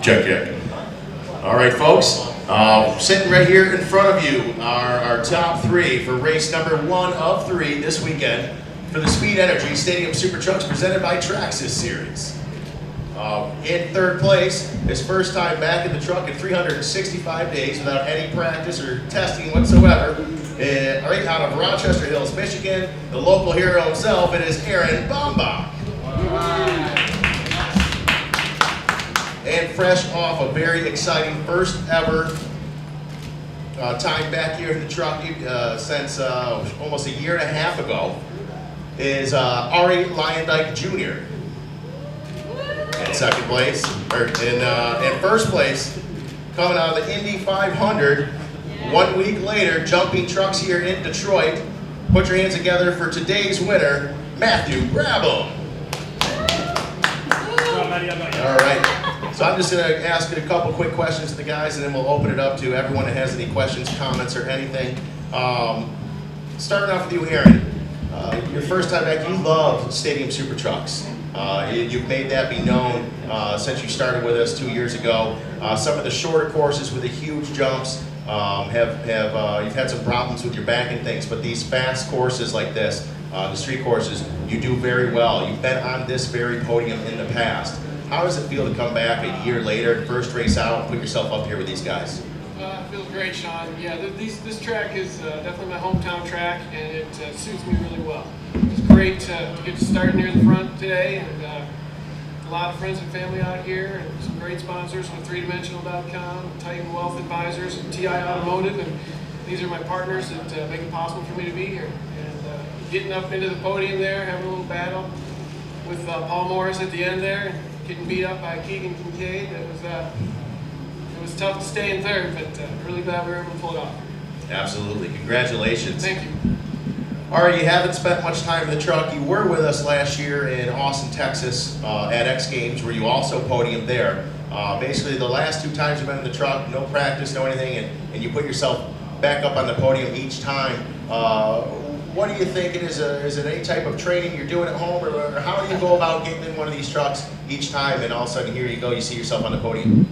Check. All right, folks. Sitting right here in front of you are our top three for race number 1 of 3 this weekend for the Speed Energy Stadium Super Trucks presented by Traxxas Series. In third place, his first time back in the truck in 365 days without any practice or testing whatsoever. Right out of Rochester Hills, Michigan, the local hero himself, it is Aaron Baumbach. And fresh off a very exciting first ever time back here in the truck since almost a year and a half ago is Ari Lyondike Jr. in second place, or in first place, coming out of the Indy 500. 1 week later, jumping trucks here in Detroit. Put your hands together for today's winner, Matthew Brabham. All right. So I'm just going to ask a couple quick questions to the guys, and then we'll open it up to everyone that has any questions, comments, or anything. Starting off with you, Aaron. Your first time back, you love Stadium Super Trucks. You've made that be known since you started with us 2 years ago. Some of the shorter courses with the huge jumps you've had some problems with your back and things, but these fast courses like this, the street courses, you do very well. You've been on this very podium in the past. How does it feel to come back a year later, first race out, and put yourself up here with these guys? It feels great, Sean. Yeah, this track is definitely my hometown track, and it suits me really well. It's great to get to start near the front today, and a lot of friends and family out here, and some great sponsors with 3dimensional.com, Titan Wealth Advisors, and TI Automotive, and these are my partners that make it possible for me to be here. And getting up into the podium there, having a little battle with Paul Morris at the end there, and getting beat up by Keegan Kincaid. It was tough to stay in third, but really glad we were able to pull it off. Absolutely. Congratulations. Thank you. All right, you haven't spent much time in the truck. You were with us last year in Austin, Texas at X Games, where you also podiumed there. Basically, the last 2 times you've been in the truck, no practice, no anything, and you put yourself back up on the podium each time. What do you think it is? Is it any type of training you're doing at home, or how do you go about getting in one of these trucks each time, and all of a sudden here you go, you see yourself on the podium?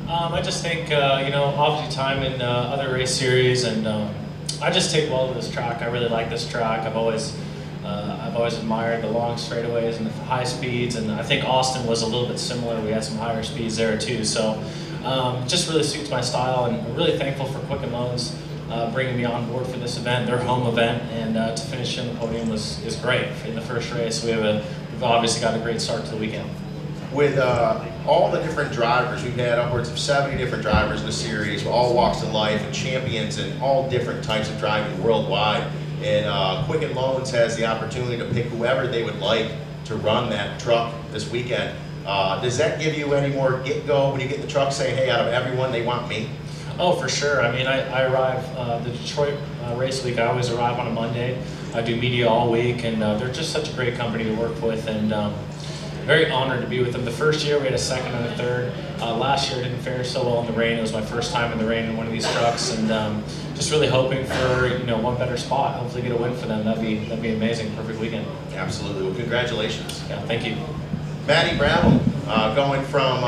I just think, obviously time in other race series, and I just take well to this track. I really like this track. I've always admired the long straightaways and the high speeds, and I think Austin was a little bit similar. We had some higher speeds there too, so it just really suits my style, and I'm really thankful for Quicken Loans bringing me on board for this event, their home event, and to finish in the podium is great. In the first race, we've obviously got a great start to the weekend. With all the different drivers, we've had upwards of 70 different drivers in the series, all walks of life, and champions, and all different types of driving worldwide. And Quicken Loans has the opportunity to pick whoever they would like to run that truck this weekend. Does that give you any more get-go when you get in the truck saying, hey, out of everyone, they want me? Oh, for sure. I mean, I arrive, the Detroit race week, I always arrive on a Monday. I do media all week, and they're just such a great company to work with, and very honored to be with them. The first year we had a second and a third. Last year I didn't fare so well in the rain. It was my first time in the rain in one of these trucks, and just really hoping for one better spot. Hopefully get a win for them. That'd be amazing. Perfect weekend. Absolutely. Well, congratulations. Yeah, thank you. Matty Brabham, going from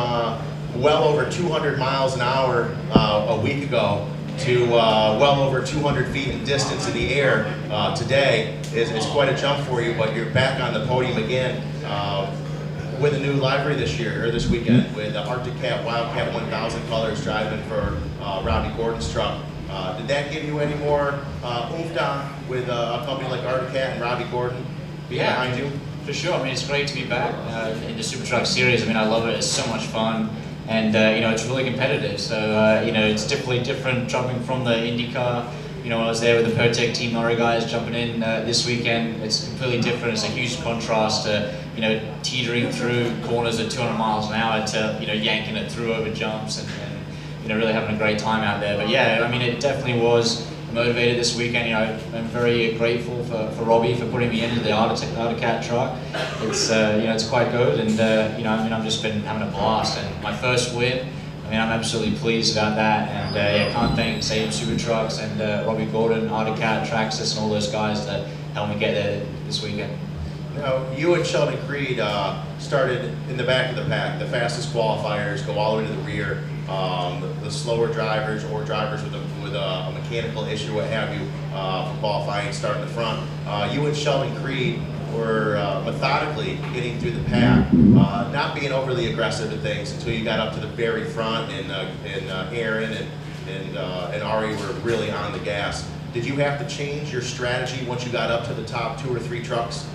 well over 200 miles an hour a week ago to well over 200 feet in distance in the air today is quite a jump for you, but you're back on the podium again. With a new livery this year, or this weekend, with the Arctic Cat Wildcat 1000 colors driving for Robbie Gordon's truck. Did that give you any more oomph down with a company like Arctic Cat and Robbie Gordon behind you? For sure. I mean, it's great to be back in the Super Truck Series. I mean, I love it. It's so much fun, and it's really competitive. So it's definitely different jumping from the IndyCar. I was there with the Pertec Team Norrie guys jumping in this weekend. It's completely different. It's a huge contrast to teetering through corners at 200 miles an hour to yanking it through over jumps and really having a great time out there. But yeah, I mean, it definitely was motivated this weekend. I'm very grateful for Robbie for putting me into the Arctic Cat truck. It's it's quite good, and I've just been having a blast. And my first win. I mean, I'm absolutely pleased about that, and can't thank Stadium Super Trucks and Robbie Gordon, Arctic Cat, Traxxas, and all those guys that helped me get there this weekend. Now, you and Sheldon Creed started in the back of the pack. The fastest qualifiers go all the way to the rear. The slower drivers or drivers with a mechanical issue, what have you, for qualifying start in the front. You and Sheldon Creed were methodically getting through the pack, not being overly aggressive at things until you got up to the very front, and Aaron and Ari were really on the gas. Did you have to change your strategy once you got up to the top 2 or 3 trucks?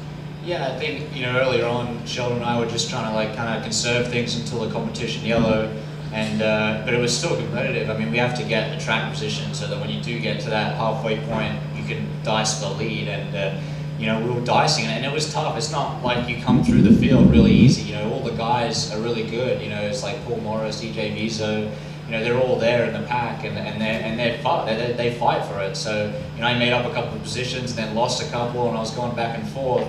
Yeah, I think, earlier on, Sheldon and I were just trying to kind of conserve things until the competition yellow, and but it was still competitive. I mean, we have to get the track position so that when you do get to that halfway point, you can dice the lead, and we were dicing it, and it was tough. It's not like you come through the field really easy. All the guys are really good. It's like Paul Morris, DJ Vizo. They're all there in the pack, and they fight for it. So I made up a couple of positions, and then lost a couple, and I was going back and forth.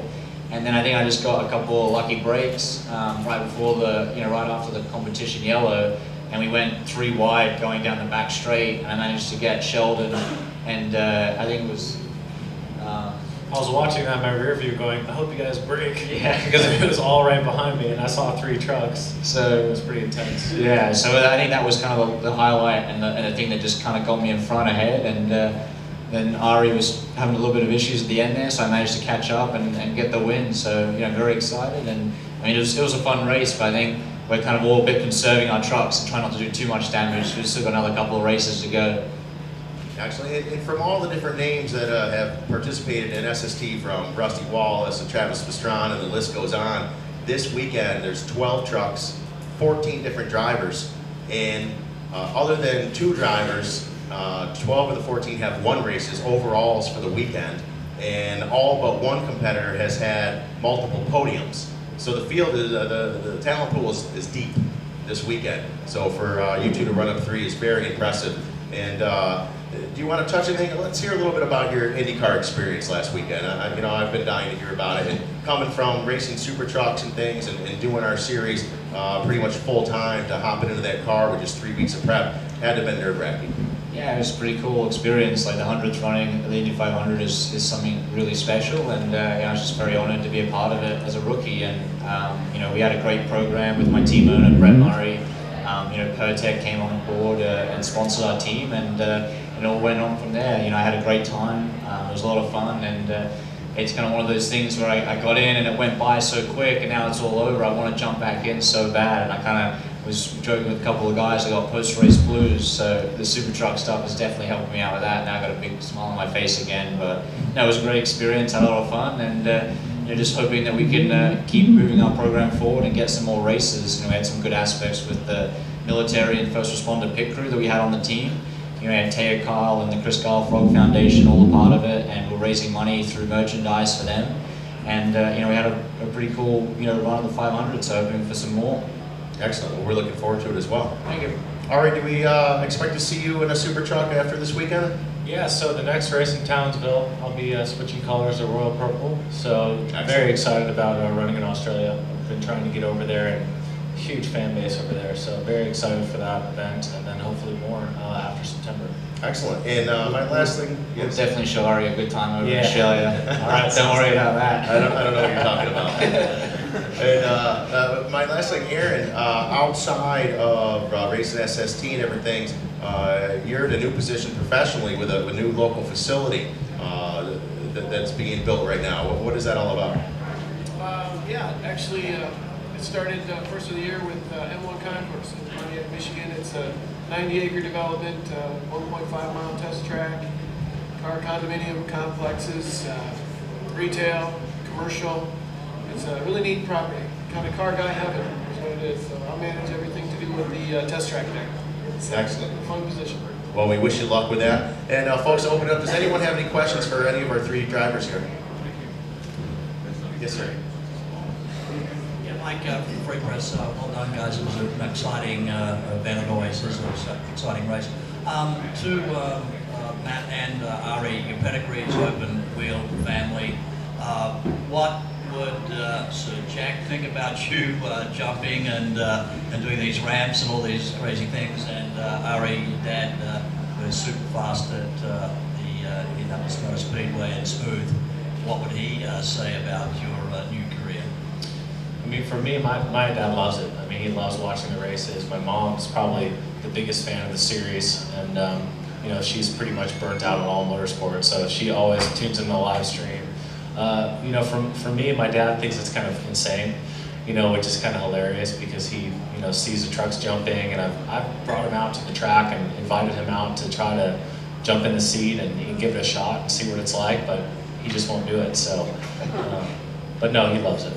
And then I think I just got a couple of lucky breaks right before right after the competition yellow, and we went 3 wide going down the back straight, and I managed to get Sheldon, and I think it was. I was watching that in my rear view going, I hope you guys brake. Yeah. Because it was all right behind me and I saw 3 trucks. So it was pretty intense. Yeah, so I think that was kind of the highlight and the thing that just kind of got me in front ahead. And then Ari was having a little bit of issues at the end there, so I managed to catch up and get the win. So, very excited. And I mean, it was a fun race, but I think we're kind of all a bit conserving our trucks and trying not to do too much damage. We've still got another couple of races to go. Actually, and from all the different names that have participated in SST, from Rusty Wallace and Travis Pastrana, and the list goes on, this weekend there's 12 trucks, 14 different drivers, and other than 2 drivers, 12 of the 14 have won races overalls for the weekend, and all but 1 competitor has had multiple podiums. So the field, the talent pool is deep this weekend. So for you 2 to run up 3 is very impressive. And do you want to touch anything? Let's hear a little bit about your IndyCar experience last weekend. I've been dying to hear about it. And coming from racing super trucks and things and doing our series pretty much full time, to hopping into that car with just 3 weeks of prep had to have been nerve-wracking. Yeah, it was a pretty cool experience. Like the 100th running of the Indy 500 is something really special, and I was just very honored to be a part of it as a rookie. And we had a great program with my team owner Brett Murray. Pertec came on board and sponsored our team, and it all went on from there. I had a great time. It was a lot of fun, and it's kind of one of those things where I got in and it went by so quick, and now it's all over. I want to jump back in so bad, and I kind of was joking with a couple of guys. I got post-race blues, so the super truck stuff has definitely helped me out with that. Now I got a big smile on my face again, but it was a great experience. Had a lot of fun, and just hoping that we can keep moving our program forward and get some more races. We had some good aspects with the military and first responder pit crew that we had on the team. We had Taya Kyle and the Chris Kyle Frog Foundation all a part of it, and we're raising money through merchandise for them. And we had a pretty cool run of the 500, so hoping for some more. Excellent. Well, we're looking forward to it as well. Thank you. Ari, do we expect to see you in a super truck after this weekend? Yeah, so the next race in Townsville, I'll be switching colors to Royal Purple. So I'm very excited about running in Australia. I've been trying to get over there, and huge fan base over there. So very excited for that event, and then hopefully more after September. Excellent. And my last thing, We'll definitely show Ari a good time over Yeah. in Australia. All right, don't worry about that. I don't know what you're talking about. And my last thing, Aaron, outside of racing SST and everything, you're in a new position professionally with a new local facility that's being built right now. What is that all about? Actually, it started first of the year with M1 Concourse in Pontiac, Michigan. It's a 90-acre development, 1.5-mile test track, car condominium complexes, retail, commercial. It's a really neat property, kind of car guy heaven is what it is. So I'll manage everything to do with the test track there. It's Excellent. a fun position. Well, we wish you luck with that. And folks, open it up. Does anyone have any questions for any of our 3 drivers here? Yes, sir. Yeah, Mike, from Free Press, well done guys, it was an exciting event always, it was an exciting race. To Matt and Ari, your pedigree is open wheel family. What would Sir Jack think about you jumping and doing these ramps and all these crazy things? And Ari, your dad, was super fast at the Indianapolis Motor Speedway and Smooth. what would he say about your new career? I mean, for me, my dad loves it. I mean, he loves watching the races. My mom's probably the biggest fan of the series, and you know, she's pretty much burnt out on all motorsports, so she always tunes in the live stream. You know, for me, my dad thinks it's kind of insane, you know, which is kind of hilarious because he, you know, sees the trucks jumping, and I've brought him out to the track and invited him out to try to jump in the seat and give it a shot and see what it's like, but he just won't do it. So, but no, he loves it.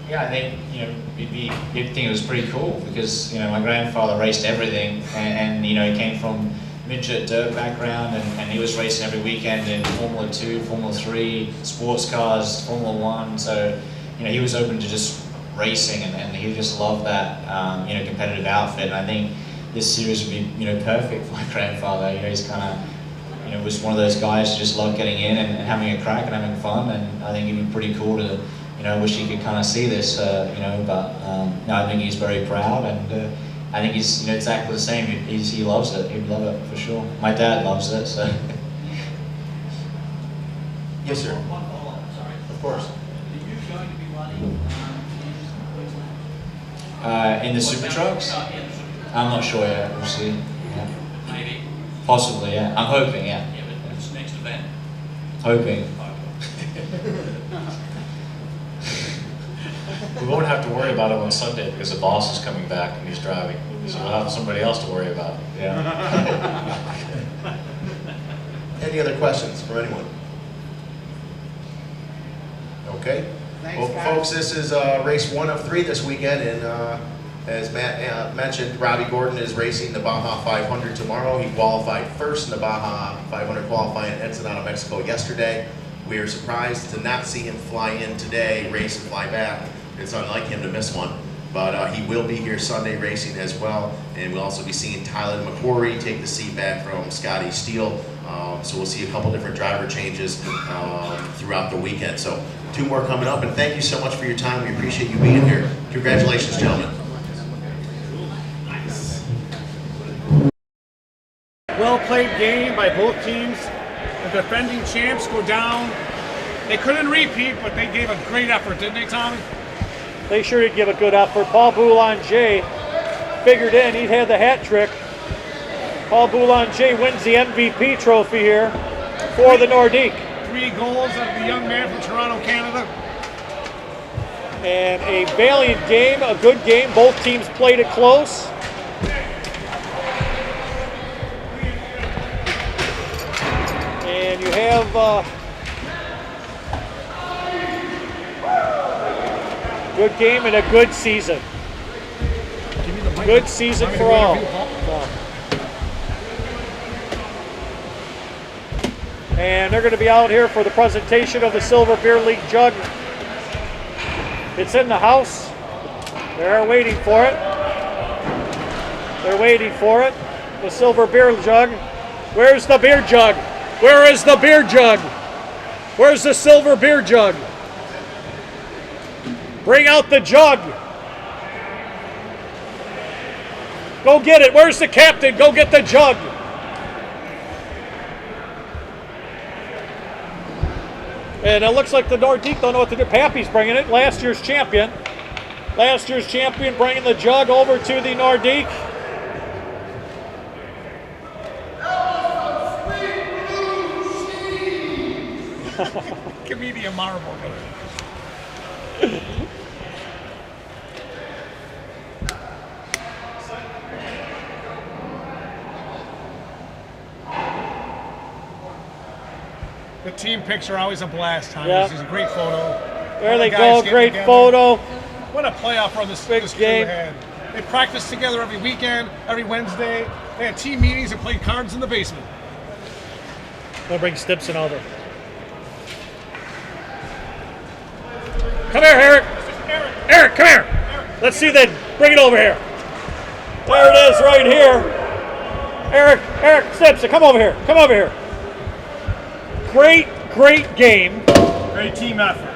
Yeah, I think, you know, you'd think it was pretty cool because, you know, my grandfather raced everything and you know, he came from midget dirt background and he was racing every weekend in Formula 2, Formula 3, sports cars, Formula 1. So, you know, he was open to just racing and he just loved that, you know, competitive outfit. And I think this series would be, you know, perfect for my grandfather. You know, he's kind of, you know, was one of those guys who just loved getting in and having a crack and having fun. And I think it'd be pretty cool to, you know, wish he could kind of see this, you know, but no, I think he's very proud, and I think he's, you know, exactly the same. He loves it. He'd love it for sure. My dad loves it, so. Yes, sir. One follow-up, sorry. Of course. Are you going to be running In the super trucks? Yeah, the super trucks. I'm not sure yet. We'll see. Yeah. Maybe. Possibly, yeah. I'm hoping, yeah. Yeah, but it's next event. Hoping. We won't have to worry about it on Sunday because the boss is coming back and he's driving. So we'll have somebody else to worry about. Yeah. Any other questions for anyone? Okay. Thanks, Well, folks, this is race 1 of 3 this weekend, and as Matt mentioned, Robbie Gordon is racing the Baja 500 tomorrow. He qualified first in the Baja 500 qualifying in Ensenada, Mexico yesterday. We are surprised to not see him fly in today, race and fly back. It's unlike him to miss one. But he will be here Sunday racing as well. And we'll also be seeing Tyler McQuarrie take the seat back from Scotty Steele. So we'll see a couple different driver changes throughout the weekend. So 2 more coming up. And thank you so much for your time. We appreciate you being here. Congratulations, gentlemen. Well-played game by both teams. The defending champs go down. They couldn't repeat, but they gave a great effort, didn't they, Tommy? They sure did give a good effort. Paul Boulanger figured in. He had the hat trick. Paul Boulanger wins the MVP trophy here for the Nordique. 3 goals of the young man from Toronto, Canada. And a valiant game, a good game. Both teams played it close. And you have good game and a good season. Good season for all. And they're going to be out here for the presentation of the Silver Beer League jug. It's in the house. They're waiting for it. They're waiting for it. The Silver Beer jug. Where's the beer jug? Where is the beer jug? Where's the Silver Beer jug? Bring out the jug. Go get it. Where's the captain? Go get the jug. And it looks like the Nordique don't know what to do. Pappy's bringing it, last year's champion. Last year's champion bringing the jug over to the Nordique. Give me the marble. The team pics are always a blast, Tommy. Yeah. This is a great photo. There they Guys go, getting great together. photo. What a playoff run this crew game. had. They practiced together every weekend, every Wednesday. They had team meetings and played cards in the basement. We'll bring Stipson over. Come here, Eric. Eric, come here. Let's see that. Bring it over here. There it is right here. Eric Stipson, come over here. Come over here. Great game. Great team effort.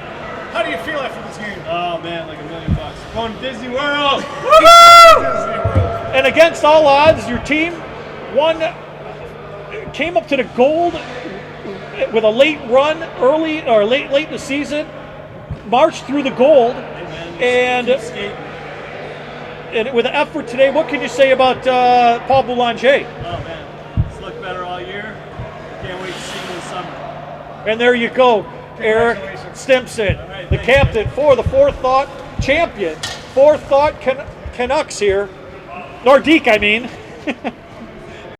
How do you feel after this game? Oh man, like $1 million. Going to Disney World. Woohoo! And against all odds, your team came up to the gold with a late run, early or late in the season, marched through the gold, and with the effort today. What can you say about Paul Boulanger? Oh man, it's looked better all year. Can't wait to see him this summer. And there you go, Eric Stimson, right, the thanks, captain for the Fourth Thought champion. Fourth Thought Canucks here. Nordique, I mean.